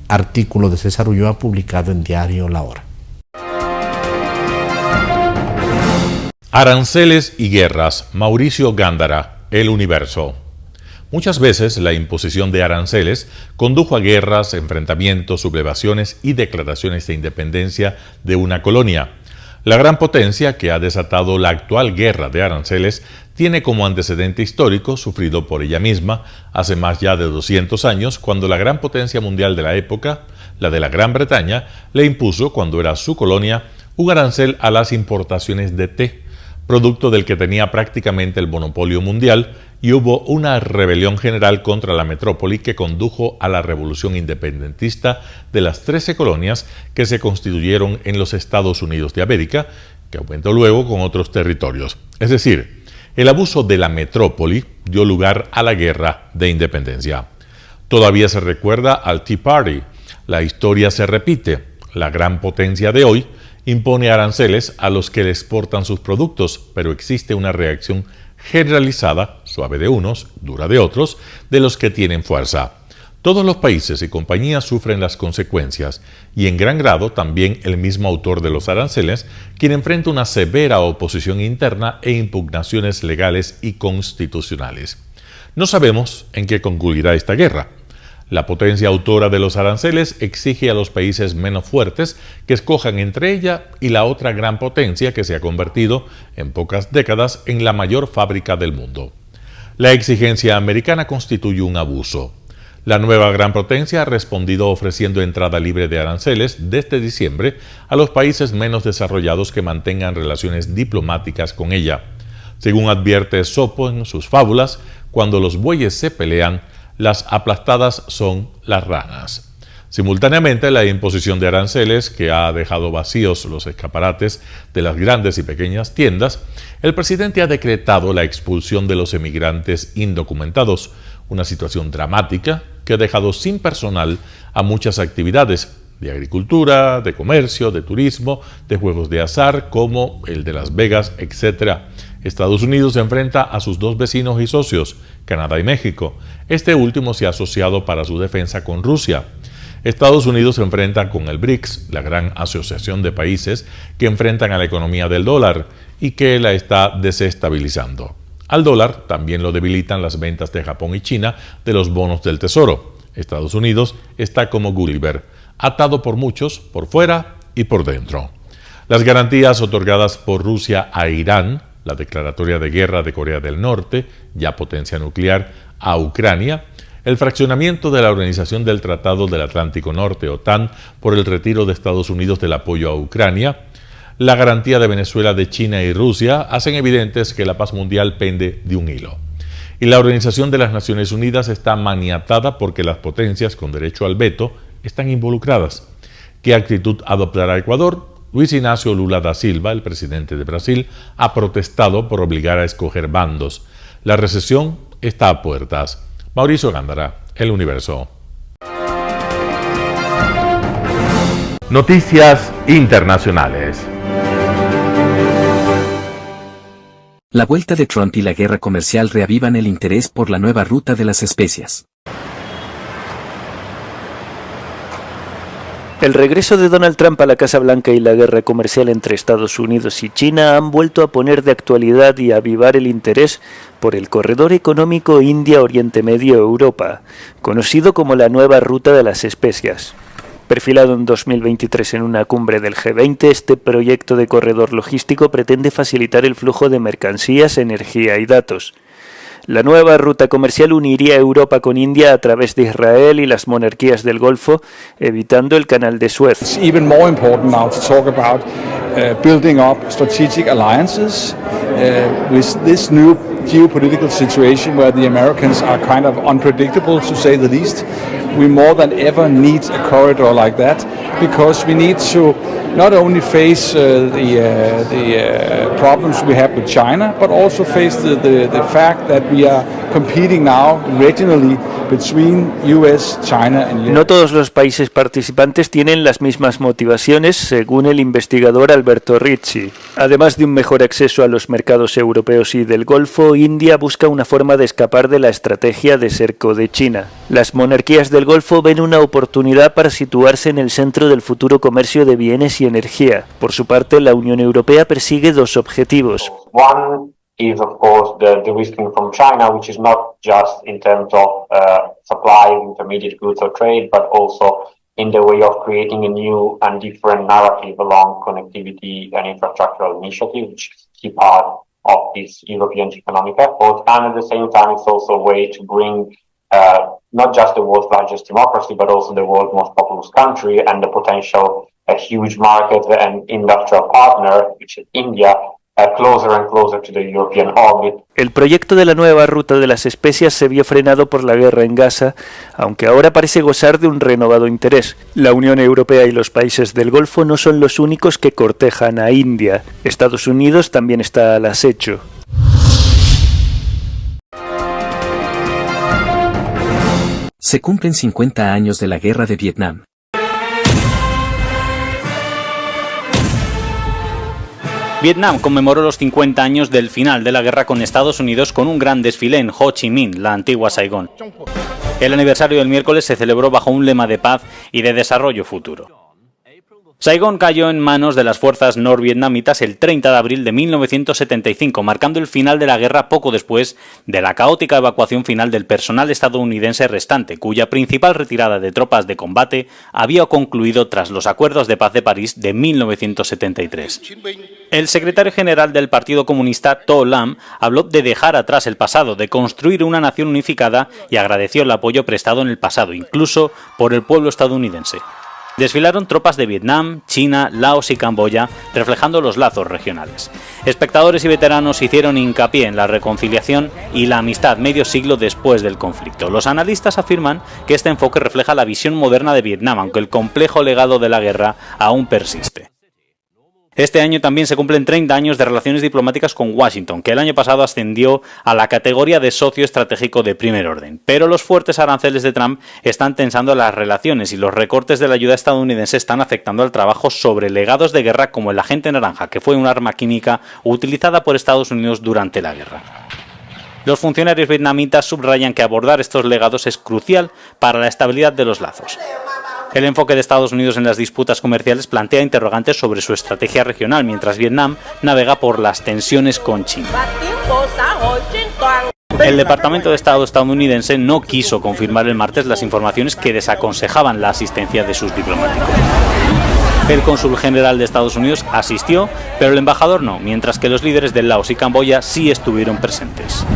Artículo de César Ulloa publicado en Diario La Hora. Aranceles y guerras. Mauricio Gándara, El Universo. Muchas veces la imposición de aranceles condujo a guerras, enfrentamientos, sublevaciones y declaraciones de independencia de una colonia. La gran potencia que ha desatado la actual guerra de aranceles tiene como antecedente histórico, sufrido por ella misma, hace más ya de 200 años, cuando la gran potencia mundial de la época, la de la Gran Bretaña, le impuso, cuando era su colonia, un arancel a las importaciones de té, producto del que tenía prácticamente el monopolio mundial, y hubo una rebelión general contra la metrópoli que condujo a la revolución independentista de las 13 colonias que se constituyeron en los Estados Unidos de América, que aumentó luego con otros territorios. Es decir, el abuso de la metrópoli dio lugar a la guerra de independencia. Todavía se recuerda al Tea Party. La historia se repite. La gran potencia de hoy impone aranceles a los que le exportan sus productos, pero existe una reacción generalizada, suave de unos, dura de otros, de los que tienen fuerza. Todos los países y compañías sufren las consecuencias, y en gran grado también el mismo autor de los aranceles, quien enfrenta una severa oposición interna e impugnaciones legales y constitucionales. No sabemos en qué concluirá esta guerra. La potencia autora de los aranceles exige a los países menos fuertes que escojan entre ella y la otra gran potencia que se ha convertido en pocas décadas en la mayor fábrica del mundo. La exigencia americana constituye un abuso. La nueva gran potencia ha respondido ofreciendo entrada libre de aranceles desde diciembre a los países menos desarrollados que mantengan relaciones diplomáticas con ella. Según advierte Esopo en sus fábulas, cuando los bueyes se pelean, las aplastadas son las ranas. Simultáneamente, la imposición de aranceles, que ha dejado vacíos los escaparates de las grandes y pequeñas tiendas, el presidente ha decretado la expulsión de los emigrantes indocumentados, una situación dramática que ha dejado sin personal a muchas actividades de agricultura, de comercio, de turismo, de juegos de azar como el de Las Vegas, etc. Estados Unidos se enfrenta a sus dos vecinos y socios, Canadá y México. Este último se ha asociado para su defensa con Rusia. Estados Unidos se enfrenta con el BRICS, la gran asociación de países que enfrentan a la economía del dólar y que la está desestabilizando. Al dólar también lo debilitan las ventas de Japón y China de los bonos del Tesoro. Estados Unidos está como Gulliver, atado por muchos, por fuera y por dentro. Las garantías otorgadas por Rusia a Irán, la declaratoria de guerra de Corea del Norte, ya potencia nuclear, a Ucrania, el fraccionamiento de la Organización del Tratado del Atlántico Norte, OTAN, por el retiro de Estados Unidos del apoyo a Ucrania, la garantía de Venezuela, de China y Rusia hacen evidentes que la paz mundial pende de un hilo. Y la Organización de las Naciones Unidas está maniatada porque las potencias con derecho al veto están involucradas. ¿Qué actitud adoptará Ecuador? Luis Ignacio Lula da Silva, el presidente de Brasil, ha protestado por obligar a escoger bandos. La recesión está a puertas. Mauricio Gándara, El Universo. Noticias internacionales. La vuelta de Trump y la guerra comercial reavivan el interés por la nueva ruta de las especias. El regreso de Donald Trump a la Casa Blanca y la guerra comercial entre Estados Unidos y China han vuelto a poner de actualidad y a avivar el interés por el corredor económico India-Oriente Medio-Europa, conocido como la nueva ruta de las especias. Perfilado en 2023 en una cumbre del G20, este proyecto de corredor logístico pretende facilitar el flujo de mercancías, energía y datos. La nueva ruta comercial uniría Europa con India a través de Israel y las monarquías del Golfo, evitando el canal de Suez. It's even more important now to talk about building up strategic alliances with this new geopolitical situation where the Americans are kind of unpredictable, to say the least. We more than ever need a corridor like that because we need to not only face the problems we have with China, but also face the fact that we are competing now regionally between US, China and Europe. No todos los países participantes tienen las mismas motivaciones, según el investigador Alberto Ricci. Además de un mejor acceso a los mercados europeos y del Golfo, India busca una forma de escapar de la estrategia de cerco de China. Las monarquías del Golfo ven una oportunidad para situarse en el centro del futuro comercio de bienes y energía. Por su parte, la Unión Europea persigue dos objetivos. One is, of course, the de-risking from China, which is not just in terms of supply, intermediate goods or trade, but also in the way of creating a new and different narrative along connectivity and infrastructural initiatives, which is a key part of this European economic effort. And at the same time, it's also a way to bring not just the world's largest democracy, but also the world's most populous country and the potential a huge market and industrial partner, which is India, closer and closer to the European orbit. El proyecto de la nueva ruta de las especias se vio frenado por la guerra en Gaza, aunque ahora parece gozar de un renovado interés. La Unión Europea y los países del Golfo no son los únicos que cortejan a India. Estados Unidos también está al acecho. Se cumplen 50 años de la Guerra de Vietnam. Vietnam conmemoró los 50 años del final de la guerra con Estados Unidos con un gran desfile en Ho Chi Minh, la antigua Saigón. El aniversario del miércoles se celebró bajo un lema de paz y de desarrollo futuro. Saigón cayó en manos de las fuerzas norvietnamitas el 30 de abril de 1975, marcando el final de la guerra poco después de la caótica evacuación final del personal estadounidense restante, cuya principal retirada de tropas de combate había concluido tras los acuerdos de paz de París de 1973. El secretario general del Partido Comunista, To Lam, habló de dejar atrás el pasado, de construir una nación unificada y agradeció el apoyo prestado en el pasado, incluso por el pueblo estadounidense. Desfilaron tropas de Vietnam, China, Laos y Camboya, reflejando los lazos regionales. Espectadores y veteranos hicieron hincapié en la reconciliación y la amistad medio siglo después del conflicto. Los analistas afirman que este enfoque refleja la visión moderna de Vietnam, aunque el complejo legado de la guerra aún persiste. Este año también se cumplen 30 años de relaciones diplomáticas con Washington, que el año pasado ascendió a la categoría de socio estratégico de primer orden. Pero los fuertes aranceles de Trump están tensando las relaciones y los recortes de la ayuda estadounidense están afectando al trabajo sobre legados de guerra como el agente naranja, que fue un arma química utilizada por Estados Unidos durante la guerra. Los funcionarios vietnamitas subrayan que abordar estos legados es crucial para la estabilidad de los lazos. El enfoque de Estados Unidos en las disputas comerciales plantea interrogantes sobre su estrategia regional, mientras Vietnam navega por las tensiones con China. El Departamento de Estado estadounidense no quiso confirmar el martes las informaciones que desaconsejaban la asistencia de sus diplomáticos. El cónsul general de Estados Unidos asistió, pero el embajador no, mientras que los líderes de Laos y Camboya sí estuvieron presentes.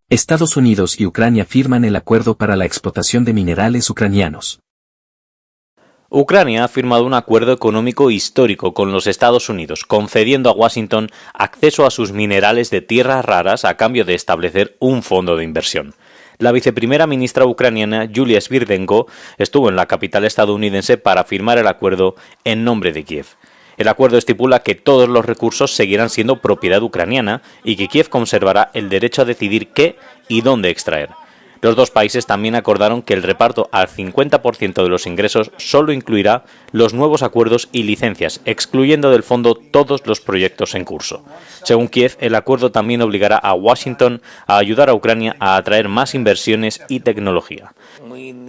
Estados Unidos y Ucrania firman el acuerdo para la explotación de minerales ucranianos. Ucrania ha firmado un acuerdo económico histórico con los Estados Unidos, concediendo a Washington acceso a sus minerales de tierras raras a cambio de establecer un fondo de inversión. La viceprimera ministra ucraniana Yulia Svirdenko estuvo en la capital estadounidense para firmar el acuerdo en nombre de Kiev. El acuerdo estipula que todos los recursos seguirán siendo propiedad ucraniana y que Kiev conservará el derecho a decidir qué y dónde extraer. Los dos países también acordaron que el reparto al 50% de los ingresos solo incluirá los nuevos acuerdos y licencias, excluyendo del fondo todos los proyectos en curso. Según Kiev, el acuerdo también obligará a Washington a ayudar a Ucrania a atraer más inversiones y tecnología.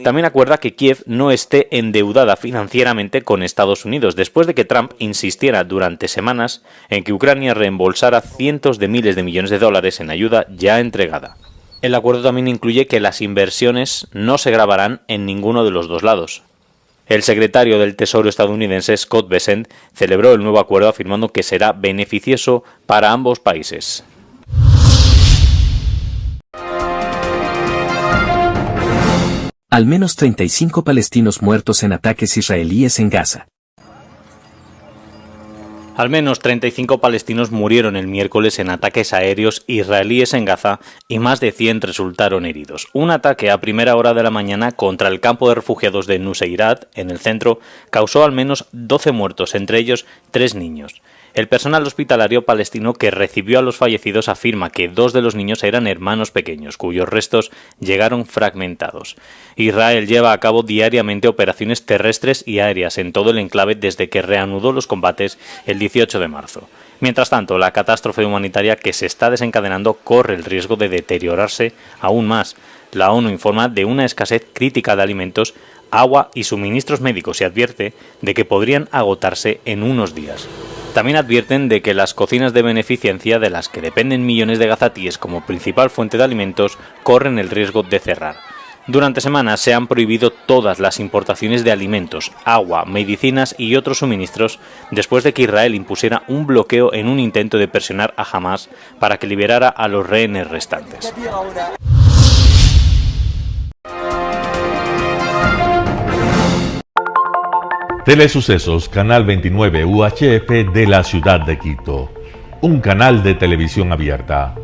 También acuerda que Kiev no esté endeudada financieramente con Estados Unidos, después de que Trump insistiera durante semanas en que Ucrania reembolsara cientos de miles de millones de dólares en ayuda ya entregada. El acuerdo también incluye que las inversiones no se grabarán en ninguno de los dos lados. El secretario del Tesoro estadounidense Scott Bessent celebró el nuevo acuerdo afirmando que será beneficioso para ambos países. Al menos 35 palestinos muertos en ataques israelíes en Gaza. Al menos 35 palestinos murieron el miércoles en ataques aéreos israelíes en Gaza y más de 100 resultaron heridos. Un ataque a primera hora de la mañana contra el campo de refugiados de Nuseirat, en el centro, causó al menos 12 muertos, entre ellos 3 niños. El personal hospitalario palestino que recibió a los fallecidos afirma que 2 de los niños eran hermanos pequeños, cuyos restos llegaron fragmentados. Israel lleva a cabo diariamente operaciones terrestres y aéreas en todo el enclave desde que reanudó los combates el 18 de marzo. Mientras tanto, la catástrofe humanitaria que se está desencadenando corre el riesgo de deteriorarse aún más. La ONU informa de una escasez crítica de alimentos, agua y suministros médicos y advierte de que podrían agotarse en unos días. También advierten de que las cocinas de beneficencia de las que dependen millones de gazatíes como principal fuente de alimentos corren el riesgo de cerrar. Durante semanas se han prohibido todas las importaciones de alimentos, agua, medicinas y otros suministros después de que Israel impusiera un bloqueo en un intento de presionar a Hamas para que liberara a los rehenes restantes. Telesucesos, Canal 29 UHF de la ciudad de Quito. Un canal de televisión abierta,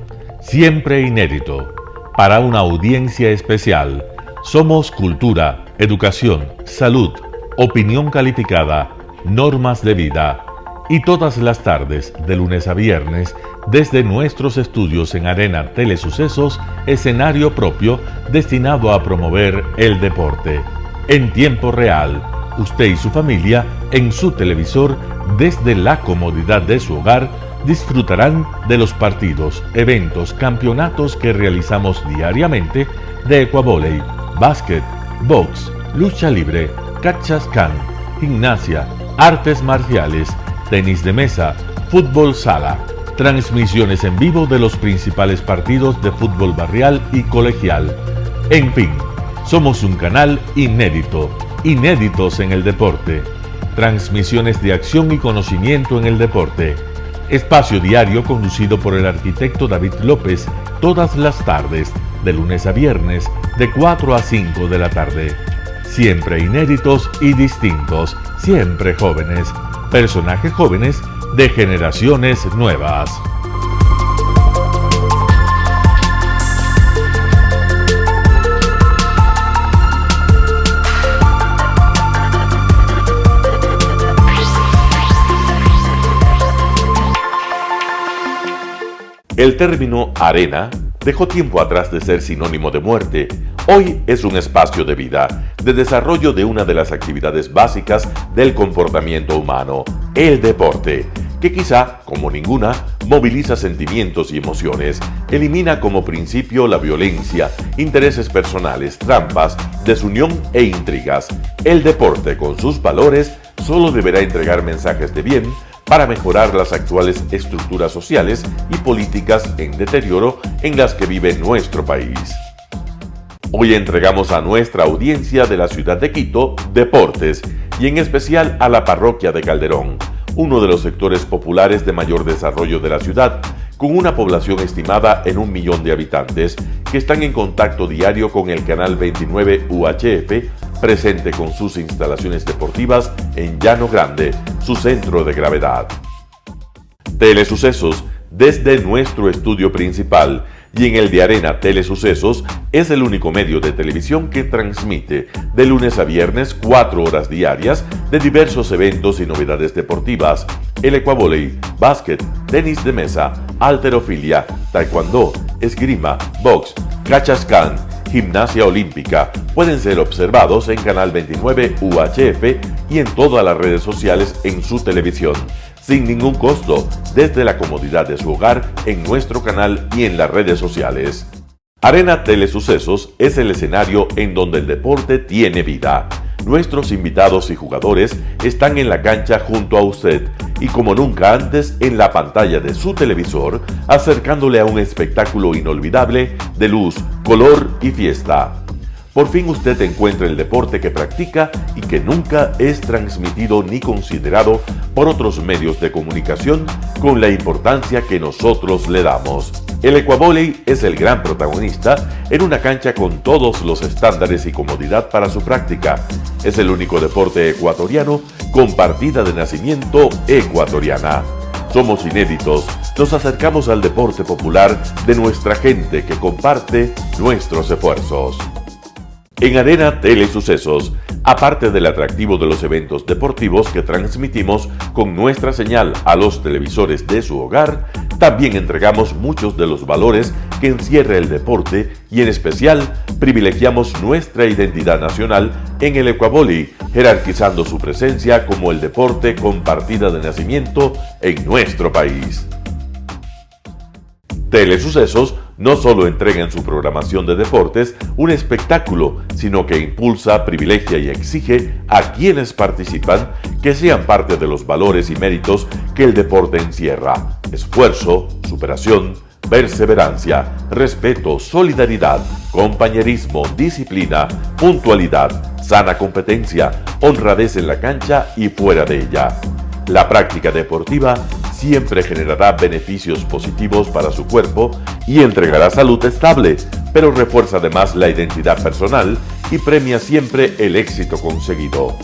siempre inédito, para una audiencia especial. Somos cultura, educación, salud, opinión calificada, normas de vida. Y todas las tardes, de lunes a viernes, desde nuestros estudios en Arena Telesucesos, escenario propio destinado a promover el deporte. En tiempo real, usted y su familia, en su televisor, desde la comodidad de su hogar, disfrutarán de los partidos, eventos, campeonatos que realizamos diariamente de ecuavóley, básquet, box, lucha libre, cachascán, gimnasia, artes marciales, tenis de mesa, fútbol sala, transmisiones en vivo de los principales partidos de fútbol barrial y colegial. En fin, somos un canal inédito. Inéditos en el deporte, transmisiones de acción y conocimiento en el deporte, espacio diario conducido por el arquitecto David López todas las tardes, de lunes a viernes, de 4 a 5 de la tarde. Siempre inéditos y distintos, siempre jóvenes, personajes jóvenes de generaciones nuevas. El término arena dejó tiempo atrás de ser sinónimo de muerte. Hoy es un espacio de vida, de desarrollo de una de las actividades básicas del comportamiento humano, el deporte, que quizá, como ninguna, moviliza sentimientos y emociones, elimina como principio la violencia, intereses personales, trampas, desunión e intrigas. El deporte, con sus valores, solo deberá entregar mensajes de bien para mejorar las actuales estructuras sociales y políticas en deterioro en las que vive nuestro país. Hoy entregamos a nuestra audiencia de la ciudad de Quito deportes y en especial a la parroquia de Calderón, uno de los sectores populares de mayor desarrollo de la ciudad, con una población estimada en 1 millón de habitantes que están en contacto diario con el canal 29 UHF, presente con sus instalaciones deportivas en Llano Grande, su centro de gravedad. Telesucesos, desde nuestro estudio principal y en el de Arena Telesucesos, es el único medio de televisión que transmite de lunes a viernes 4 horas diarias de diversos eventos y novedades deportivas: el ecuavóley, básquet, tenis de mesa, halterofilia, taekwondo, esgrima, box, cachascán, gimnasia olímpica. Pueden ser observados en Canal 29 UHF y en todas las redes sociales en su televisión, sin ningún costo, desde la comodidad de su hogar, en nuestro canal y en las redes sociales. Arena Telesucesos es el escenario en donde el deporte tiene vida. Nuestros invitados y jugadores están en la cancha junto a usted y como nunca antes en la pantalla de su televisor, acercándole a un espectáculo inolvidable de luz, color y fiesta. Por fin usted encuentra el deporte que practica y que nunca es transmitido ni considerado por otros medios de comunicación con la importancia que nosotros le damos. El ecuavóley es el gran protagonista en una cancha con todos los estándares y comodidad para su práctica. Es el único deporte ecuatoriano con partida de nacimiento ecuatoriana. Somos inéditos, nos acercamos al deporte popular de nuestra gente que comparte nuestros esfuerzos. En Arena Telesucesos, aparte del atractivo de los eventos deportivos que transmitimos con nuestra señal a los televisores de su hogar, también entregamos muchos de los valores que encierra el deporte y en especial privilegiamos nuestra identidad nacional en el ecuavóley, jerarquizando su presencia como el deporte con partida de nacimiento en nuestro país. Telesucesos no solo entrega en su programación de deportes un espectáculo, sino que impulsa, privilegia y exige a quienes participan que sean parte de los valores y méritos que el deporte encierra: esfuerzo, superación, perseverancia, respeto, solidaridad, compañerismo, disciplina, puntualidad, sana competencia, honradez en la cancha y fuera de ella. La práctica deportiva siempre generará beneficios positivos para su cuerpo y entregará salud estable, pero refuerza además la identidad personal y premia siempre el éxito conseguido.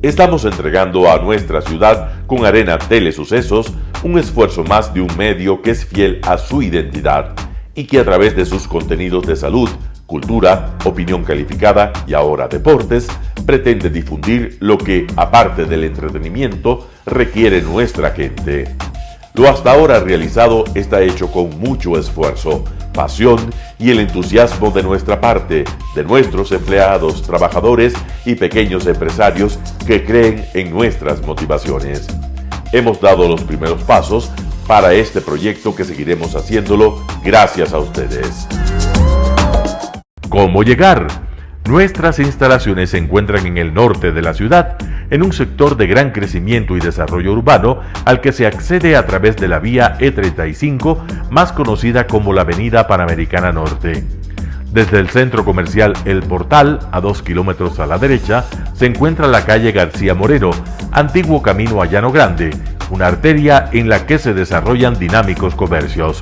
Estamos entregando a nuestra ciudad con Arena Telesucesos un esfuerzo más de un medio que es fiel a su identidad y que a través de sus contenidos de salud, cultura, opinión calificada y ahora deportes, pretende difundir lo que, aparte del entretenimiento, requiere nuestra gente. Lo hasta ahora realizado está hecho con mucho esfuerzo, pasión y el entusiasmo de nuestra parte, de nuestros empleados, trabajadores y pequeños empresarios que creen en nuestras motivaciones. Hemos dado los primeros pasos para este proyecto que seguiremos haciéndolo gracias a ustedes. ¿Cómo llegar? Nuestras instalaciones se encuentran en el norte de la ciudad, en un sector de gran crecimiento y desarrollo urbano al que se accede a través de la vía E35, más conocida como la Avenida Panamericana Norte. Desde el centro comercial El Portal, a 2 kilómetros a la derecha, se encuentra la calle García Moreno, antiguo camino a Llano Grande, una arteria en la que se desarrollan dinámicos comercios.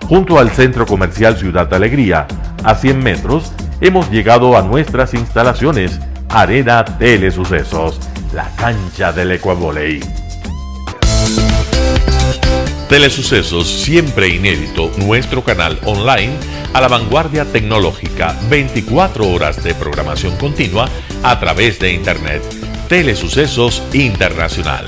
Junto al centro comercial Ciudad Alegría, a 100 metros, hemos llegado a nuestras instalaciones, Arena Telesucesos, la cancha del ecuavóley. Telesucesos, siempre inédito, nuestro canal online a la vanguardia tecnológica, 24 horas de programación continua a través de Internet. Telesucesos Internacional.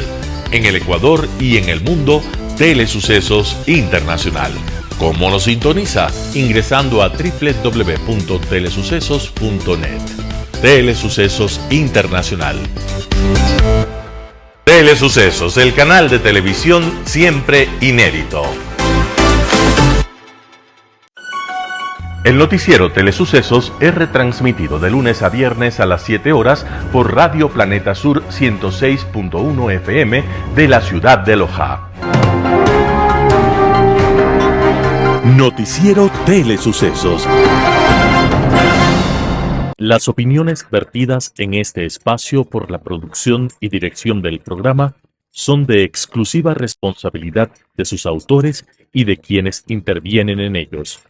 En el Ecuador y en el mundo, Telesucesos Internacional. ¿Cómo nos sintoniza? Ingresando a www.telesucesos.net. Telesucesos Internacional. Telesucesos, el canal de televisión siempre inédito. El noticiero Telesucesos es retransmitido de lunes a viernes a las 7 horas por Radio Planeta Sur 106.1 FM de la ciudad de Loja. Noticiero Telesucesos. Las opiniones vertidas en este espacio por la producción y dirección del programa son de exclusiva responsabilidad de sus autores y de quienes intervienen en ellos.